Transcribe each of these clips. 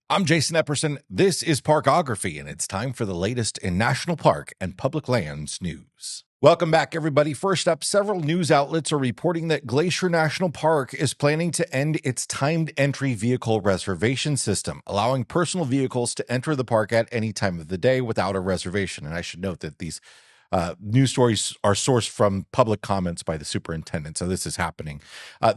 I'm Jason Epperson. This is Parkography, and it's time for the latest in national park and public lands news. Welcome back, everybody. First up, several news outlets are reporting that Glacier National Park is planning to end its timed entry vehicle reservation system, allowing personal vehicles to enter the park at any time of the day without a reservation. And I should note that these news stories are sourced from public comments by the superintendent, so this is happening.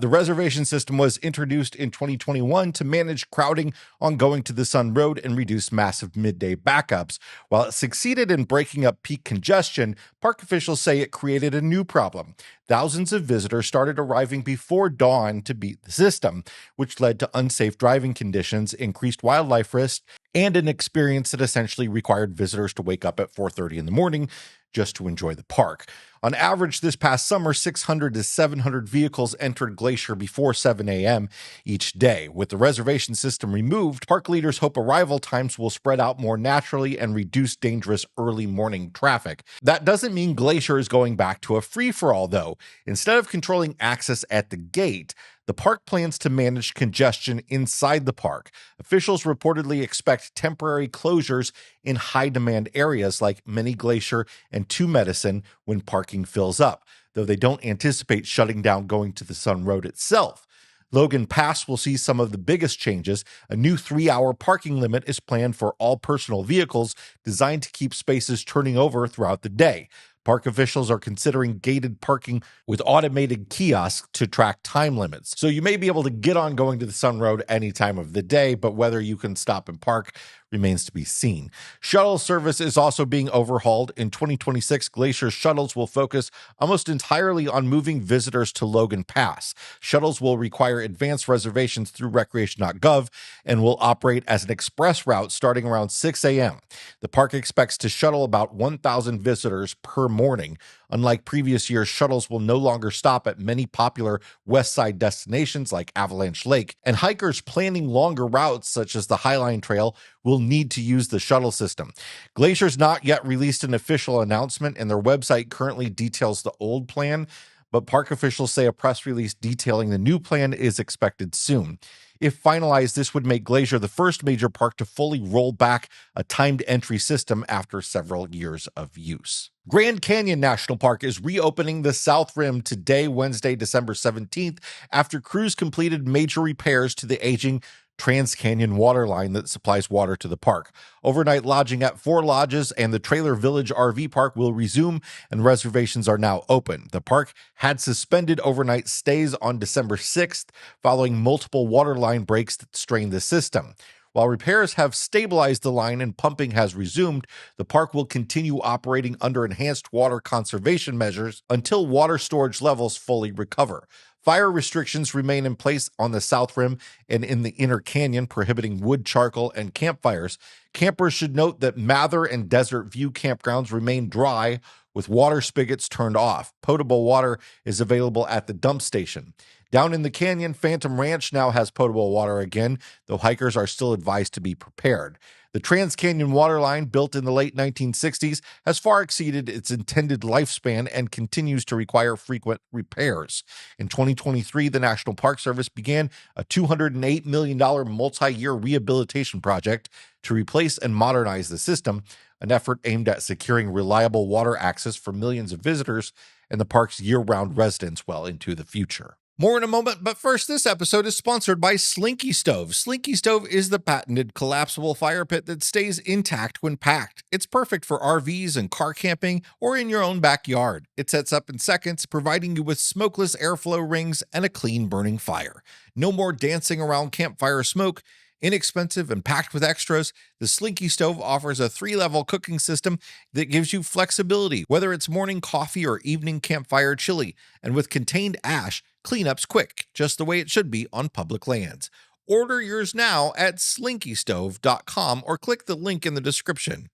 The reservation system was introduced in 2021 to manage crowding on Going to the Sun Road and reduce massive midday backups. While it succeeded in breaking up peak congestion, park officials say it created a new problem. Thousands of visitors started arriving before dawn to beat the system, which led to unsafe driving conditions, increased wildlife risk, and an experience that essentially required visitors to wake up at 4:30 in the morning just to enjoy the park. On average, this past summer, 600 to 700 vehicles entered Glacier before 7 a.m. each day. With the reservation system removed, park leaders hope arrival times will spread out more naturally and reduce dangerous early morning traffic. That doesn't mean Glacier is going back to a free-for-all, though. Instead of controlling access at the gate, the park plans to manage congestion inside the park. Officials reportedly expect temporary closures in high-demand areas like Mini Glacier and Two Medicine when parking fills up, though they don't anticipate shutting down Going to the Sun Road itself. Logan Pass will see some of the biggest changes. A new 3-hour parking limit is planned for all personal vehicles, designed to keep spaces turning over throughout the day. Park officials are considering gated parking with automated kiosks to track time limits. So you may be able to get on Going to the Sun Road any time of the day, but whether you can stop and park remains to be seen. Shuttle service is also being overhauled. In 2026, Glacier shuttles will focus almost entirely on moving visitors to Logan Pass. Shuttles will require advanced reservations through recreation.gov and will operate as an express route starting around 6 a.m. The park expects to shuttle about 1,000 visitors per morning. Unlike previous years, shuttles will no longer stop at many popular west side destinations like Avalanche Lake, and hikers planning longer routes such as the Highline Trail will need to use the shuttle system. Glacier's not yet released an official announcement, and their website currently details the old plan, but park officials say a press release detailing the new plan is expected soon. If finalized, this would make Glacier the first major park to fully roll back a timed entry system after several years of use. Grand Canyon National Park is reopening the South Rim today, Wednesday, December 17th, after crews completed major repairs to the aging Trans-Canyon waterline that supplies water to the park. Overnight lodging at 4 lodges and the Trailer Village RV Park will resume, and reservations are now open. The park had suspended overnight stays on December 6th following multiple waterline breaks that strained the system. While repairs have stabilized the line and pumping has resumed, the park will continue operating under enhanced water conservation measures until water storage levels fully recover. Fire restrictions remain in place on the South Rim and in the Inner Canyon, prohibiting wood, charcoal, and campfires. Campers should note that Mather and Desert View campgrounds remain dry, with water spigots turned off. Potable water is available at the dump station. Down in the canyon, Phantom Ranch now has potable water again, though hikers are still advised to be prepared. The Trans-Canyon waterline, built in the late 1960s, has far exceeded its intended lifespan and continues to require frequent repairs. In 2023, the National Park Service began a $208 million multi-year rehabilitation project to replace and modernize the system, an effort aimed at securing reliable water access for millions of visitors and the park's year-round residents well into the future. More in a moment, but first, this episode is sponsored by Slinky Stove. Slinky Stove is the patented collapsible fire pit that stays intact when packed. It's perfect for RVs and car camping or in your own backyard. It sets up in seconds, providing you with smokeless airflow rings and a clean burning fire. No more dancing around campfire smoke. Inexpensive and packed with extras, the Slinky Stove offers a 3-level cooking system that gives you flexibility, whether it's morning coffee or evening campfire chili. And with contained ash, cleanup's quick, just the way it should be on public lands. Order yours now at slinkystove.com or click the link in the description.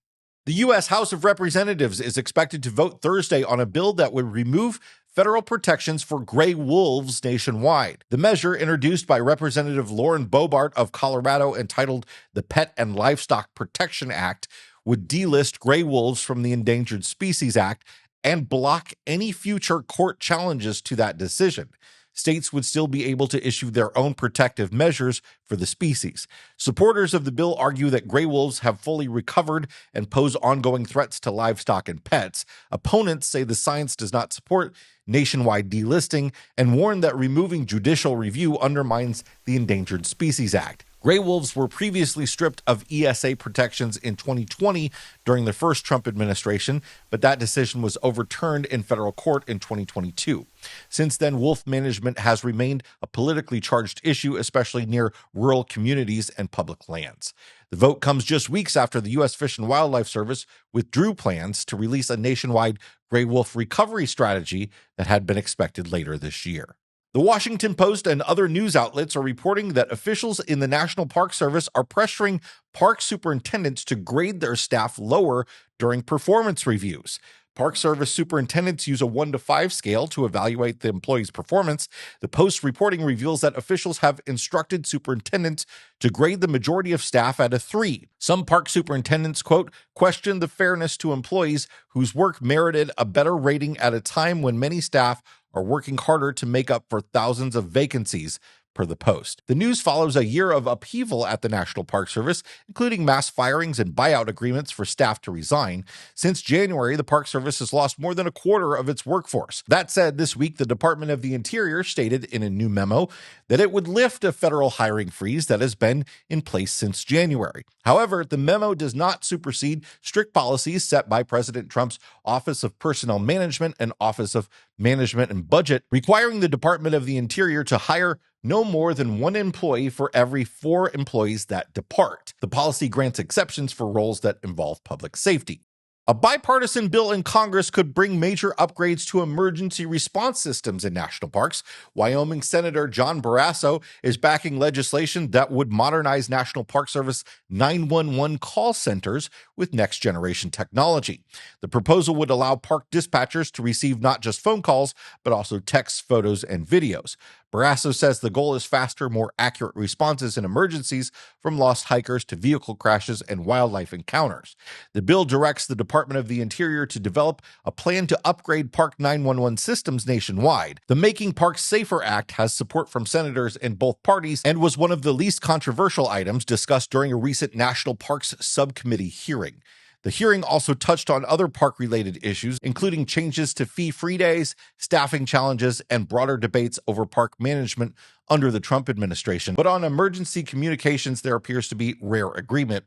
The U.S. House of Representatives is expected to vote Thursday on a bill that would remove federal protections for gray wolves nationwide. The measure, introduced by Representative Lauren Boebert of Colorado, entitled the Pet and Livestock Protection Act, would delist gray wolves from the Endangered Species Act and block any future court challenges to that decision. states would still be able to issue their own protective measures for the species. Supporters of the bill argue that gray wolves have fully recovered and pose ongoing threats to livestock and pets. Opponents say the science does not support nationwide delisting and warn that removing judicial review undermines the Endangered Species Act. Gray wolves were previously stripped of ESA protections in 2020 during the first Trump administration, but that decision was overturned in federal court in 2022. Since then, wolf management has remained a politically charged issue, especially near rural communities and public lands. The vote comes just weeks after the U.S. Fish and Wildlife Service withdrew plans to release a nationwide gray wolf recovery strategy that had been expected later this year. The Washington Post and other news outlets are reporting that officials in the National Park Service are pressuring park superintendents to grade their staff lower during performance reviews. Park Service superintendents use a 1 to 5 scale to evaluate the employee's performance. The Post reporting reveals that officials have instructed superintendents to grade the majority of staff at a 3. Some park superintendents, quote, questioned the fairness to employees whose work merited a better rating at a time when many staff are working harder to make up for thousands of vacancies, per the Post. The news follows a year of upheaval at the National Park Service, including mass firings and buyout agreements for staff to resign. Since January, the Park Service has lost more than a quarter of its workforce. That said, this week, the Department of the Interior stated in a new memo that it would lift a federal hiring freeze that has been in place since January. However, the memo does not supersede strict policies set by President Trump's Office of Personnel Management and Office of Management and Budget, requiring the Department of the Interior to hire no more than 1 employee for every 4 employees that depart. The policy grants exceptions for roles that involve public safety. A bipartisan bill in Congress could bring major upgrades to emergency response systems in national parks. Wyoming Senator John Barrasso is backing legislation that would modernize National Park Service 911 call centers with next-generation technology. The proposal would allow park dispatchers to receive not just phone calls, but also texts, photos, and videos. Barrasso says the goal is faster, more accurate responses in emergencies, from lost hikers to vehicle crashes and wildlife encounters. The bill directs the Department of the Interior to develop a plan to upgrade Park 911 systems nationwide. The Making Parks Safer Act has support from senators in both parties and was one of the least controversial items discussed during a recent National Parks Subcommittee hearing. The hearing also touched on other park-related issues, including changes to fee-free days, staffing challenges, and broader debates over park management under the Trump administration. But on emergency communications, there appears to be rare agreement.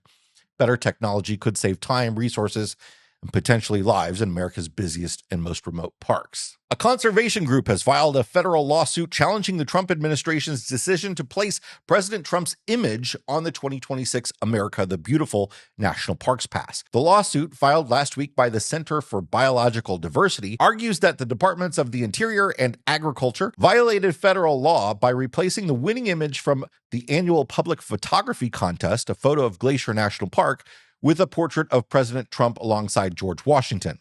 Better technology could save time, resources, and potentially lives in America's busiest and most remote parks. A conservation group has filed a federal lawsuit challenging the Trump administration's decision to place President Trump's image on the 2026 America the Beautiful National Parks Pass. The lawsuit, filed last week by the Center for Biological Diversity, argues that the Departments of the Interior and Agriculture violated federal law by replacing the winning image from the annual public photography contest, a photo of Glacier National Park, with a portrait of President Trump alongside George Washington.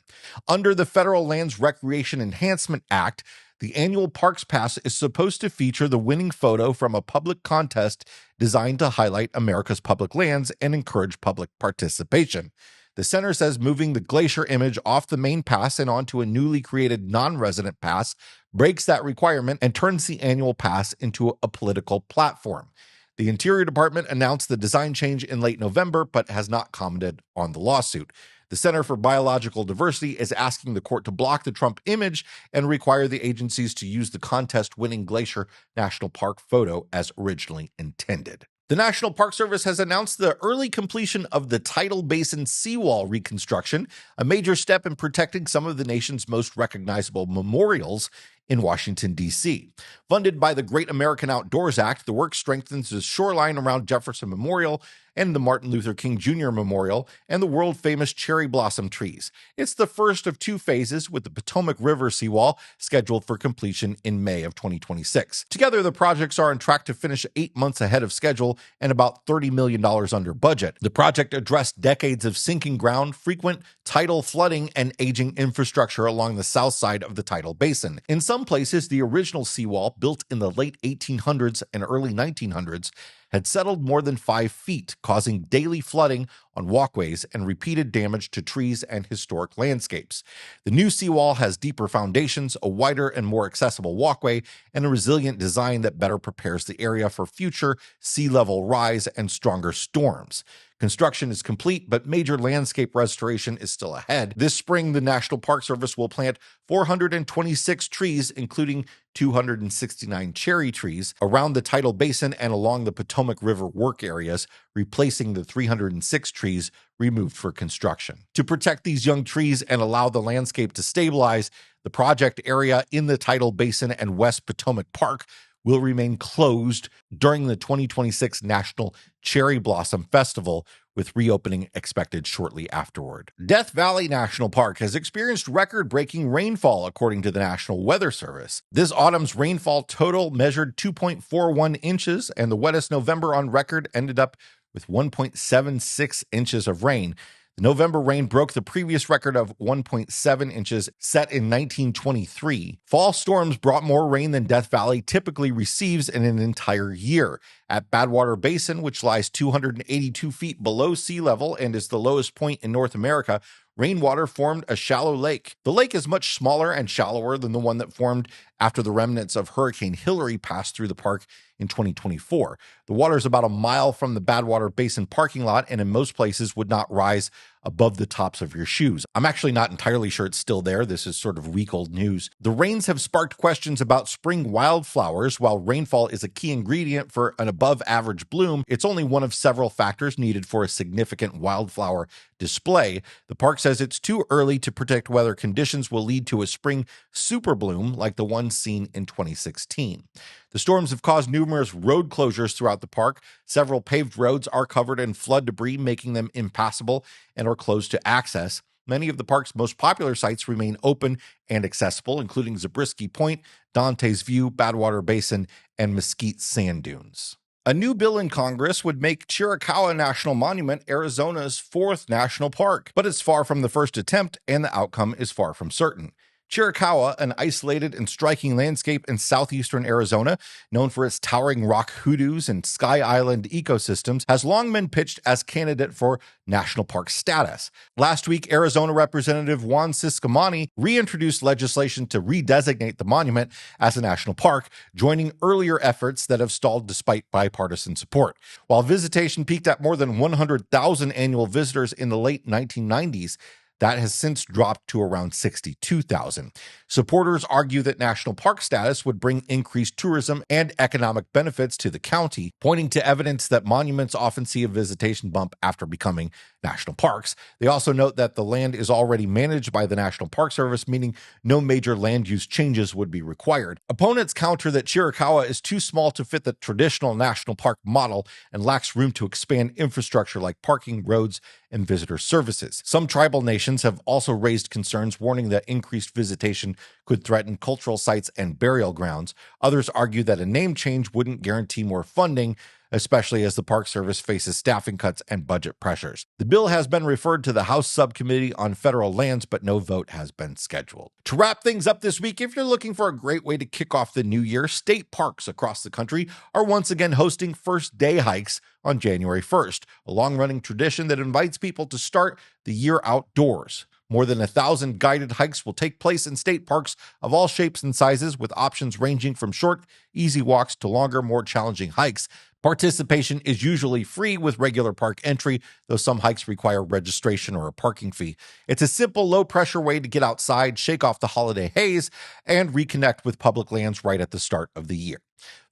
Under the Federal Lands Recreation Enhancement Act, the annual Parks Pass is supposed to feature the winning photo from a public contest designed to highlight America's public lands and encourage public participation. The center says moving the Glacier image off the main pass and onto a newly created non-resident pass breaks that requirement and turns the annual pass into a political platform. The Interior Department announced the design change in late November, but has not commented on the lawsuit. The Center for Biological Diversity is asking the court to block the Trump image and require the agencies to use the contest-winning Glacier National Park photo as originally intended. The National Park Service has announced the early completion of the Tidal Basin Seawall reconstruction, a major step in protecting some of the nation's most recognizable memorials in Washington, D.C. Funded by the Great American Outdoors Act, the work strengthens the shoreline around Jefferson Memorial and the Martin Luther King Jr. Memorial and the world-famous cherry blossom trees. It's the first of 2 phases, with the Potomac River seawall scheduled for completion in May of 2026. Together, the projects are on track to finish 8 months ahead of schedule and about $30 million under budget. The project addressed decades of sinking ground, frequent tidal flooding, and aging infrastructure along the south side of the Tidal Basin. In some places, the original seawall, built in the late 1800s and early 1900s, had settled more than 5 feet, causing daily flooding on walkways and repeated damage to trees and historic landscapes. The new seawall has deeper foundations, a wider and more accessible walkway, and a resilient design that better prepares the area for future sea level rise and stronger storms. Construction is complete, but major landscape restoration is still ahead. This spring, the National Park Service will plant 426 trees, including 269 cherry trees, around the Tidal Basin and along the Potomac River work areas, replacing the 306 trees removed for construction. To protect these young trees and allow the landscape to stabilize, the project area in the Tidal Basin and West Potomac Park will remain closed during the 2026 National Cherry Blossom Festival, with reopening expected shortly afterward. Death Valley National Park has experienced record-breaking rainfall, according to the National Weather Service. This autumn's rainfall total measured 2.41 inches, and the wettest November on record ended up with 1.76 inches of rain. The November rain broke the previous record of 1.7 inches set in 1923. Fall storms brought more rain than Death Valley typically receives in an entire year. At Badwater Basin, which lies 282 feet below sea level and is the lowest point in North America, rainwater formed a shallow lake. The lake is much smaller and shallower than the one that formed after the remnants of Hurricane Hilary passed through the park in 2024. The water is about a mile from the Badwater Basin parking lot and in most places would not rise above the tops of your shoes. I'm actually not entirely sure it's still there. This is sort of week-old news. The rains have sparked questions about spring wildflowers. While rainfall is a key ingredient for an above-average bloom, it's only one of several factors needed for a significant wildflower display. The park says it's too early to predict whether conditions will lead to a spring super bloom like the one seen in 2016. The storms have caused numerous road closures throughout the park. Several paved roads are covered in flood debris, making them impassable and are closed to access. Many of the park's most popular sites remain open and accessible, including Zabriskie Point, Dante's View, Badwater Basin, and Mesquite Sand Dunes. A new bill in Congress would make Chiricahua National Monument Arizona's fourth national park, but it's far from the first attempt, and the outcome is far from certain. Chiricahua, an isolated and striking landscape in southeastern Arizona, known for its towering rock hoodoos and sky island ecosystems, has long been pitched as candidate for national park status. Last week, Arizona Representative Juan Ciscomani reintroduced legislation to redesignate the monument as a national park, joining earlier efforts that have stalled despite bipartisan support. While visitation peaked at more than 100,000 annual visitors in the late 1990s, that has since dropped to around 62,000. Supporters argue that national park status would bring increased tourism and economic benefits to the county, pointing to evidence that monuments often see a visitation bump after becoming national parks. They also note that the land is already managed by the National Park Service, meaning no major land use changes would be required. Opponents counter that Chiricahua is too small to fit the traditional national park model and lacks room to expand infrastructure like parking, roads, and visitor services. Some tribal nations have also raised concerns, warning that increased visitation could threaten cultural sites and burial grounds. Others argue that a name change wouldn't guarantee more funding, especially as the Park Service faces staffing cuts and budget pressures. The bill has been referred to the House Subcommittee on Federal Lands, but no vote has been scheduled. To wrap things up this week, if you're looking for a great way to kick off the new year, state parks across the country are once again hosting first day hikes on January 1st, a long-running tradition that invites people to start the year outdoors. More than 1,000 guided hikes will take place in state parks of all shapes and sizes, with options ranging from short, easy walks to longer, more challenging hikes. Participation is usually free with regular park entry, though some hikes require registration or a parking fee. It's a simple, low-pressure way to get outside, shake off the holiday haze, and reconnect with public lands right at the start of the year.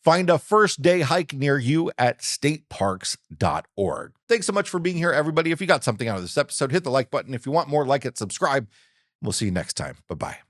Find a first day hike near you at stateparks.org. Thanks so much for being here, everybody. If you got something out of this episode, hit the like button. If you want more, like it, subscribe. We'll see you next time. Bye-bye.